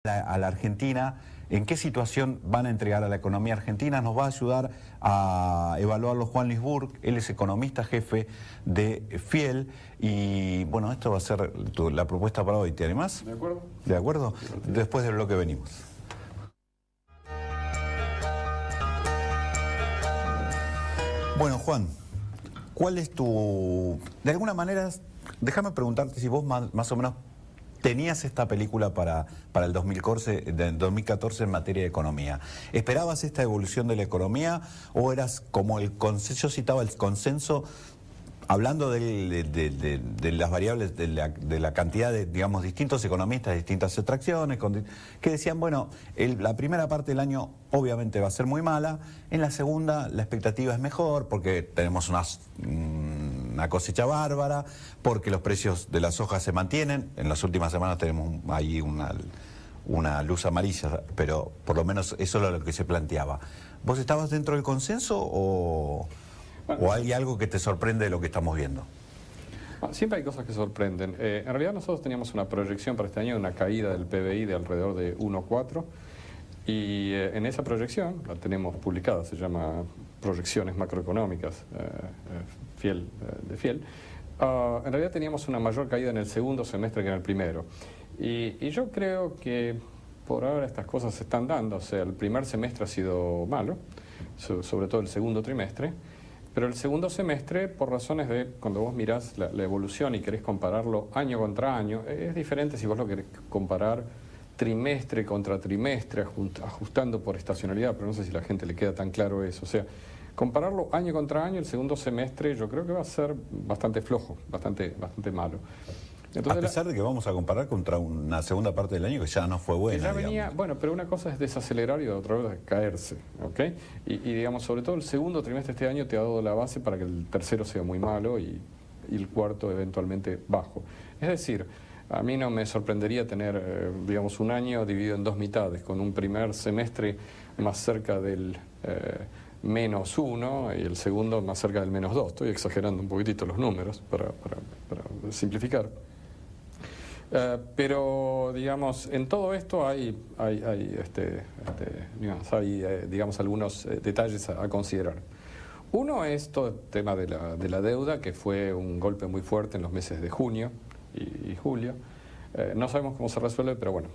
a la Argentina, en qué situación van a entregar a la economía argentina. Nos va a ayudar a evaluarlo Juan Lisburg. Él es economista jefe de Fiel y bueno, esto va a ser la propuesta para hoy. ¿Te animás? ¿De acuerdo? ¿De acuerdo? Después del bloque venimos. Bueno, Juan, ¿cuál es tu... De alguna manera, déjame preguntarte si vos más o menos tenías esta película para el 2014 en materia de economía. ¿Esperabas esta evolución de la economía o eras como el consenso? Yo citaba el consenso hablando de las variables, de la cantidad de, digamos, distintos economistas, distintas extracciones, que decían, bueno, la primera parte del año obviamente va a ser muy mala, en la segunda la expectativa es mejor porque tenemos una cosecha bárbara, porque los precios de las hojas se mantienen, en las últimas semanas tenemos ahí una luz amarilla, pero por lo menos eso era lo que se planteaba. ¿Vos estabas dentro del consenso o hay algo que te sorprende de lo que estamos viendo? Siempre hay cosas que sorprenden. En realidad nosotros teníamos una proyección para este año de una caída del PBI de alrededor de 1,4 y en esa proyección, la tenemos publicada, se llama Proyecciones Macroeconómicas de Fiel, en realidad teníamos una mayor caída en el segundo semestre que en el primero. Y yo creo que por ahora estas cosas se están dando, o sea, el primer semestre ha sido malo, sobre todo el segundo trimestre. Pero el segundo semestre, por razones de, cuando vos mirás la evolución y querés compararlo año contra año, es diferente si vos lo querés comparar trimestre contra trimestre, ajustando por estacionalidad, pero no sé si a la gente le queda tan claro eso. O sea, compararlo año contra año, el segundo semestre yo creo que va a ser bastante flojo, bastante malo. Entonces, a pesar de que vamos a comparar contra una segunda parte del año que ya no fue buena. Que ya venía, digamos. Bueno, pero una cosa es desacelerar y otra cosa es caerse, ¿ok? Y digamos, sobre todo el segundo trimestre de este año te ha dado la base para que el tercero sea muy malo y el cuarto eventualmente bajo. Es decir, a mí no me sorprendería tener, digamos, un año dividido en dos mitades, con un primer semestre más cerca del -1 y el segundo más cerca del -2. Estoy exagerando un poquitito los números para simplificar. Pero, digamos, en todo esto hay digamos, algunos detalles a considerar. Uno es todo el tema de la deuda, que fue un golpe muy fuerte en los meses de junio y julio. No sabemos cómo se resuelve, pero bueno,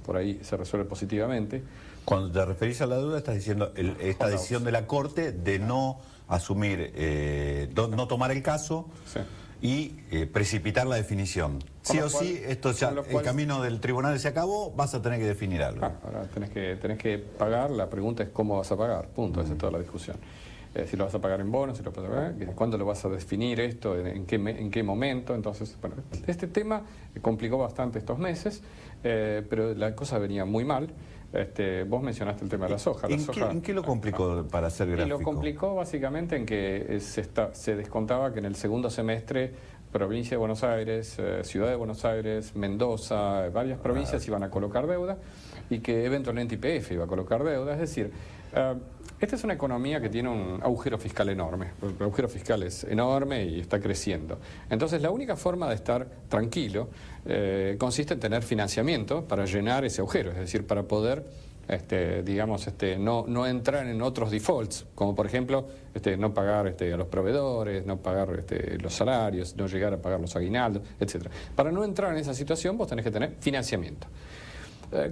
por ahí se resuelve positivamente. Cuando te referís a la deuda, estás diciendo esta decisión de la Corte de no asumir, no tomar el caso. Sí. Y precipitar la definición. Sí o sí, esto ya, el camino del tribunal se acabó, vas a tener que definir algo. Ahora tenés que pagar, la pregunta es cómo vas a pagar, punto, esa es toda la discusión. Si lo vas a pagar en bonos, si lo vas a pagar, cuándo lo vas a definir esto, en qué momento. Entonces, bueno, este tema complicó bastante estos meses, pero la cosa venía muy mal. Vos mencionaste el tema de la soja. ¿En qué lo complicó para ser gráfico? Y lo complicó básicamente en que se descontaba que en el segundo semestre provincia de Buenos Aires, Ciudad de Buenos Aires, Mendoza, varias provincias iban a colocar deuda y que eventualmente YPF iba a colocar deuda. Es decir, esta es una economía que tiene un agujero fiscal enorme. El agujero fiscal es enorme y está creciendo. Entonces, la única forma de estar tranquilo consiste en tener financiamiento para llenar ese agujero, es decir, para poder, digamos, no entrar en otros defaults, como por ejemplo no pagar a los proveedores, no pagar los salarios, no llegar a pagar los aguinaldos, etc. Para no entrar en esa situación, vos tenés que tener financiamiento.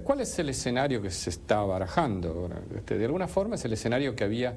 ¿Cuál es el escenario que se está barajando? De alguna forma es el escenario que había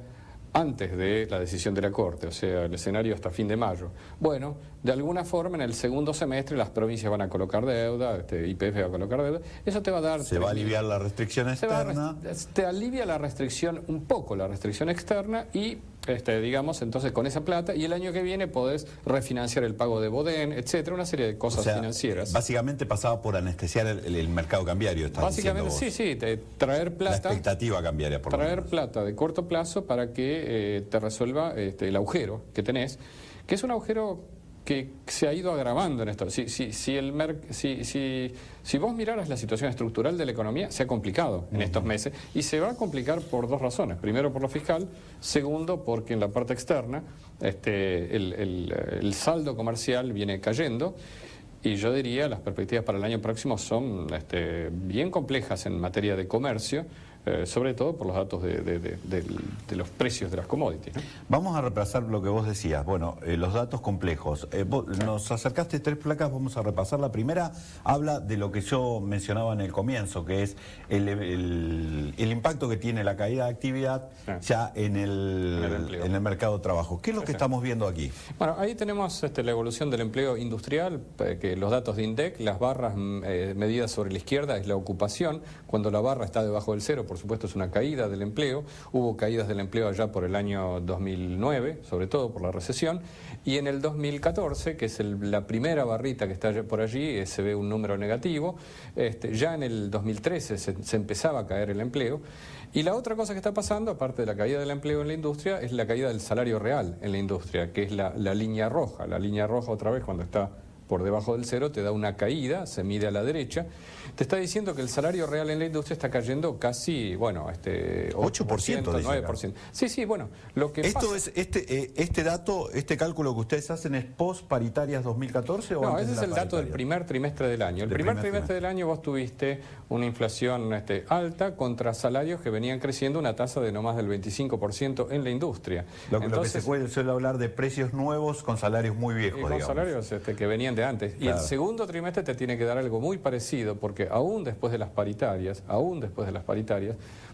antes de la decisión de la Corte, o sea, el escenario hasta fin de mayo. Bueno, de alguna forma en el segundo semestre las provincias van a colocar deuda, YPF va a colocar deuda, eso te va a dar... Se va a aliviar la restricción externa. Te alivia la restricción, un poco la restricción externa y, digamos, entonces con esa plata y el año que viene podés refinanciar el pago de Bodén, etcétera, una serie de cosas financieras. Básicamente pasaba por anestesiar el mercado cambiario, estás básicamente diciendo vos. Sí, traer plata... La expectativa cambiaria, por lo menos. Traer plata de corto plazo para que te resuelva el agujero que tenés, que es un agujero que se ha ido agravando en esto. Si vos miraras la situación estructural de la economía, se ha complicado en estos meses y se va a complicar por dos razones. Primero, por lo fiscal. Segundo, porque en la parte externa el saldo comercial viene cayendo Y yo diría, las perspectivas para el año próximo son bien complejas en materia de comercio, sobre todo por los datos de los precios de las commodities, ¿no? Vamos a repasar lo que vos decías. Bueno, los datos complejos. Nos acercaste 3 placas, vamos a repasar. La primera habla de lo que yo mencionaba en el comienzo, que es el impacto que tiene la caída de actividad ya en el mercado de trabajo. ¿Qué es lo que estamos viendo aquí? Bueno, ahí tenemos la evolución del empleo industrial, que los datos de INDEC, las barras medidas sobre la izquierda es la ocupación. Cuando la barra está debajo del cero, por supuesto, es una caída del empleo. Hubo caídas del empleo allá por el año 2009, sobre todo por la recesión. Y en el 2014, que es la primera barrita que está por allí, se ve un número negativo. Ya en el 2013 se empezaba a caer el empleo. Y la otra cosa que está pasando, aparte de la caída del empleo en la industria, es la caída del salario real en la industria, que es la línea roja. La línea roja, otra vez, cuando está por debajo del cero, te da una caída, se mide a la derecha. Te está diciendo que el salario real en la industria está cayendo casi, 8%, 9%. Sí, bueno, lo que ¿Esto pasa... es este dato, este cálculo que ustedes hacen es post paritarias 2014 o No, antes ese es de el la dato del paritaria? primer trimestre del año. El primer trimestre del año vos tuviste una inflación alta contra salarios que venían creciendo una tasa de no más del 25% en la industria. Lo que se suele hablar de precios nuevos con salarios muy viejos, con salarios que venían de antes. Claro. Y el segundo trimestre te tiene que dar algo muy parecido, porque aún después de las paritarias,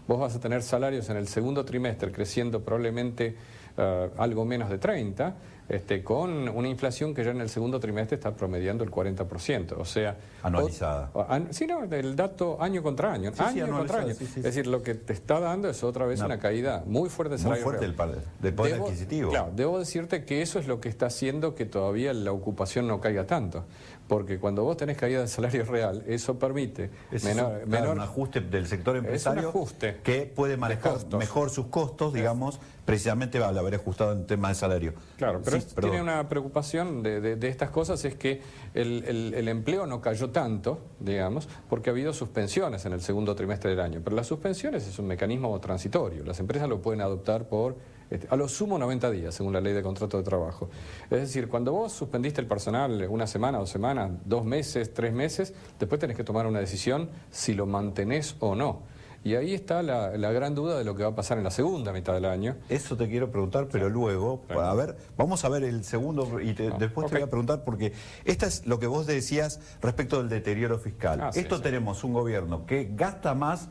vos vas a tener salarios en el segundo trimestre creciendo probablemente algo menos de 30%, con una inflación que ya en el segundo trimestre está promediando el 40%. O sea, anualizada. El dato año contra año. Año contra año. Sí. Es decir, lo que te está dando es otra vez una caída muy fuerte del salario real. Del poder adquisitivo. Claro, debo decirte que eso es lo que está haciendo que todavía la ocupación no caiga tanto. Porque cuando vos tenés caída del salario real, eso permite un ajuste del sector empresario que puede manejar mejor sus costos, digamos, precisamente al haber ajustado en temas de salario. Claro, pero tiene una preocupación de estas cosas, es que el empleo no cayó tanto, digamos, porque ha habido suspensiones en el segundo trimestre del año. Pero las suspensiones es un mecanismo transitorio. Las empresas lo pueden adoptar por a lo sumo 90 días, según la ley de contrato de trabajo. Es decir, cuando vos suspendiste el personal una semana, 2 semanas, 2 meses, 3 meses, después tenés que tomar una decisión si lo mantenés o no. Y ahí está la gran duda de lo que va a pasar en la segunda mitad del año. Eso te quiero preguntar, pero luego, vamos a ver el segundo y después te voy a preguntar, porque esto es lo que vos decías respecto del deterioro fiscal. Tenemos un gobierno que gasta más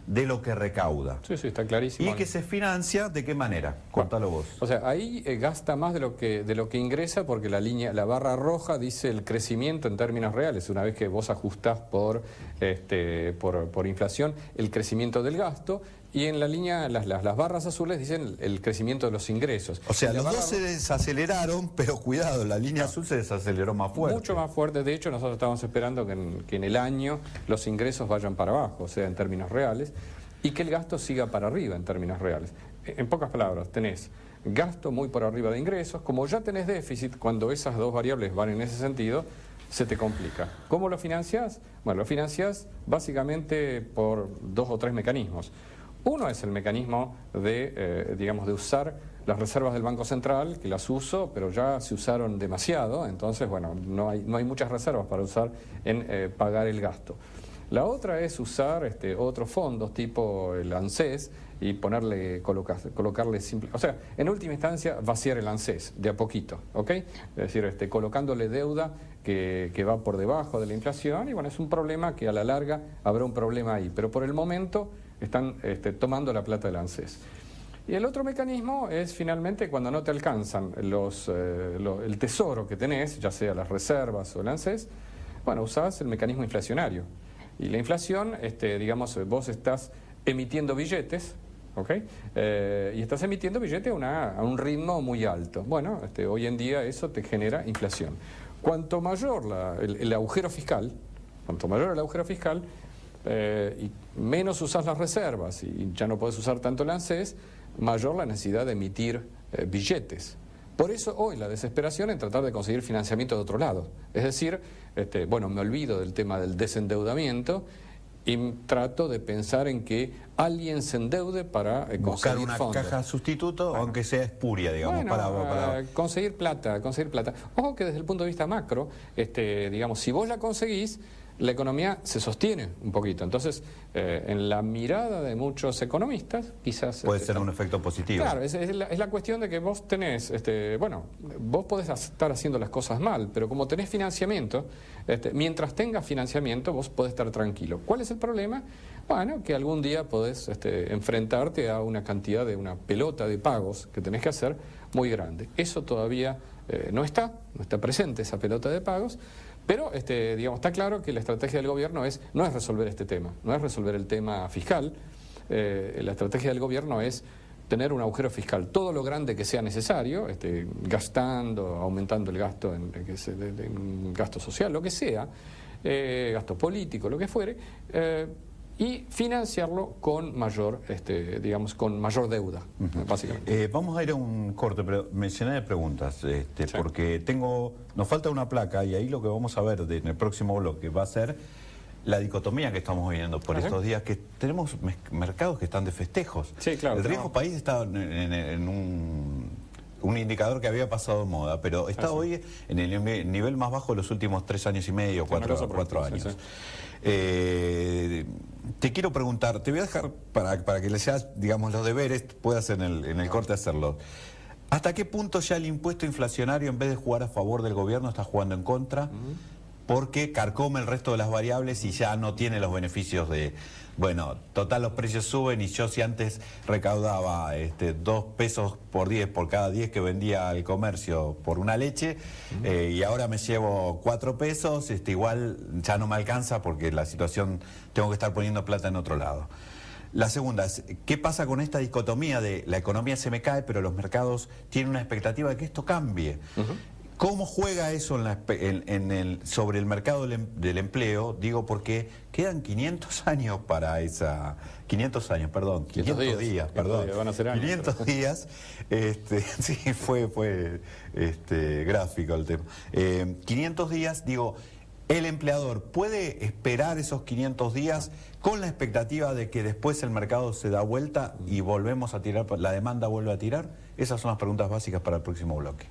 de lo que recauda. Sí, está clarísimo. ¿Y que se financia de qué manera? Contalo vos. O sea, ahí gasta más de lo que ingresa, porque la barra roja dice el crecimiento en términos reales. Una vez que vos ajustás por inflación el crecimiento del gasto, y en la línea, las barras azules dicen el crecimiento de los ingresos. O sea, los dos se desaceleraron, pero cuidado, la línea azul se desaceleró más fuerte. Mucho más fuerte. De hecho, nosotros estamos esperando que en el año los ingresos vayan para abajo, o sea, en términos reales, y que el gasto siga para arriba en términos reales. En pocas palabras, tenés gasto muy por arriba de ingresos. Como ya tenés déficit, cuando esas dos variables van en ese sentido, se te complica. ¿Cómo lo financiás? Bueno, lo financiás básicamente por 2 o 3 mecanismos. Uno es el mecanismo de usar las reservas del Banco Central, que las uso, pero ya se usaron demasiado, entonces, no hay muchas reservas para usar en pagar el gasto. La otra es usar otros fondos tipo el ANSES y colocarle simple, o sea, en última instancia vaciar el ANSES de a poquito, ¿ok? Es decir, colocándole deuda que va por debajo de la inflación, y es un problema que a la larga habrá un problema ahí, pero por el momento están tomando la plata del ANSES. Y el otro mecanismo es finalmente cuando no te alcanzan el tesoro que tenés, ya sea las reservas o el ANSES, usás el mecanismo inflacionario. Y la inflación, vos estás emitiendo billetes, ¿ok? Y estás emitiendo billetes a un ritmo muy alto. Hoy en día eso te genera inflación. Cuanto mayor el agujero fiscal, y menos usás las reservas y ya no podés usar tanto el ANSES, mayor la necesidad de emitir billetes. Por eso hoy la desesperación en tratar de conseguir financiamiento de otro lado. Es decir, me olvido del tema del desendeudamiento y trato de pensar en que alguien se endeude para buscar conseguir una fondos. caja sustituto, Bueno. aunque sea espuria, digamos, Bueno, para... conseguir plata, conseguir plata. Ojo que desde el punto de vista macro, digamos, si vos la conseguís, la economía se sostiene un poquito. Entonces, en la mirada de muchos economistas, quizás... Puede ser un efecto positivo. Claro, es la cuestión de que vos tenés, bueno, vos podés estar haciendo las cosas mal, pero como tenés financiamiento, mientras tengas financiamiento, vos podés estar tranquilo. ¿Cuál es el problema? Bueno, que algún día podés enfrentarte a una cantidad de una pelota de pagos que tenés que hacer muy grande. Eso todavía no está presente esa pelota de pagos, pero digamos, está claro que la estrategia del gobierno no es resolver este tema, no es resolver el tema fiscal. La estrategia del gobierno es tener un agujero fiscal todo lo grande que sea necesario, gastando, aumentando el gasto en gasto social, lo que sea, gasto político, lo que fuere, y financiarlo con mayor, digamos, con mayor deuda, básicamente. Vamos a ir a un corte, pero mencioné de preguntas, porque nos falta una placa y ahí lo que vamos a ver en el próximo bloque va a ser la dicotomía que estamos viviendo por estos días, que tenemos mercados que están de festejos. Sí, claro, el riesgo país está en un indicador que había pasado de moda, pero está hoy en el nivel más bajo de los últimos 3 años y medio, 4 años. Sí. Te quiero preguntar, te voy a dejar para que le seas, digamos, los deberes, puedas en el corte hacerlo. ¿Hasta qué punto ya el impuesto inflacionario, en vez de jugar a favor del gobierno, está jugando en contra? Porque carcome el resto de las variables y ya no tiene los beneficios de... Bueno, total, los precios suben y yo si antes recaudaba 2 pesos por 10 por cada 10 que vendía al comercio por una leche, y ahora me llevo 4 pesos, igual ya no me alcanza porque la situación, tengo que estar poniendo plata en otro lado. La segunda es, ¿qué pasa con esta dicotomía de la economía se me cae, pero los mercados tienen una expectativa de que esto cambie? ¿Cómo juega eso sobre el mercado del empleo? Digo, porque quedan 500 años para esa... 500 años, perdón. 500 días, perdón. Van a ser años, 500 días. Sí, fue gráfico el tema. 500 días, digo, el empleador puede esperar esos 500 días con la expectativa de que después el mercado se da vuelta y volvemos a tirar, la demanda vuelve a tirar. Esas son las preguntas básicas para el próximo bloque.